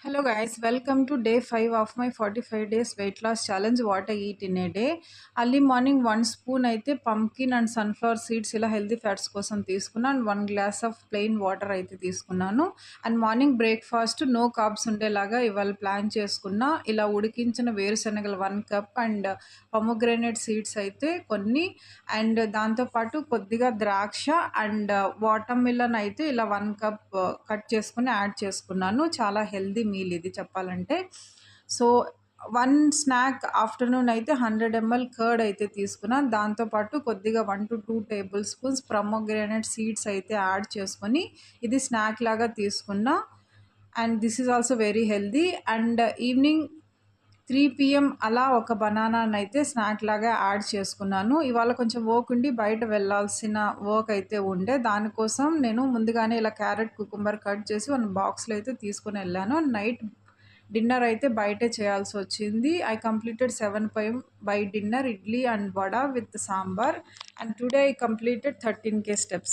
Hello guys, welcome to day 5 of my 45 days weight loss challenge. What I eat in a day. Early morning 1 spoon అయితే pumpkin and sunflower seeds ఇలా healthy fats కోసం తీసుకున్నాను. And 1 glass of plain water అయితే తీసుకున్నాను. And morning breakfast no carbs ఉండేలాగా ఇవాళ plan చేసుకున్నా. ఇలా ఉడికించిన వేరుశనగలు 1 కప్ అండ్ పొమోగ్రానేట్ సీడ్స్ అయితే కొన్ని అండ్ దాంతోపాటు కొద్దిగా ద్రాక్ష అండ్ వాటర్ మిలన్ అయితే ఇలా 1 కప్ కట్ చేసుకొని యాడ్ చేసుకున్నాను. చాలా హెల్దీ మీల్ ఇది చెప్పాలంటే. సో 1 స్నాక్ ఆఫ్టర్నూన్ అయితే 100 ml కర్డ్ అయితే తీసుకున్నాను. దాంతోపాటు కొద్దిగా 1 to 2 table spoons pomegranate seeds అయితే యాడ్ చేసుకొని ఇది స్నాక్ లాగా తీసుకున్నా. And this is also very healthy. And evening 3 PM అలా ఒక బనానానైతే స్నాక్ లాగా యాడ్ చేసుకున్నాను. ఇవాళ కొంచెం వర్క్ ఉండి బయట వెళ్ళాల్సిన వర్క్ అయితే ఉండే. దానికోసం నేను ముందుగానే ఇలా క్యారెట్, కుకుంబర్ కట్ చేసి 1 బాక్స్‌లో అయితే తీసుకొనెళ్ళాను. నైట్ డిన్నర్ అయితే బయటే చేయాల్సొచ్చింది. I completed 7 PM by dinner idli and vada with sambar. And today I completed 13K steps.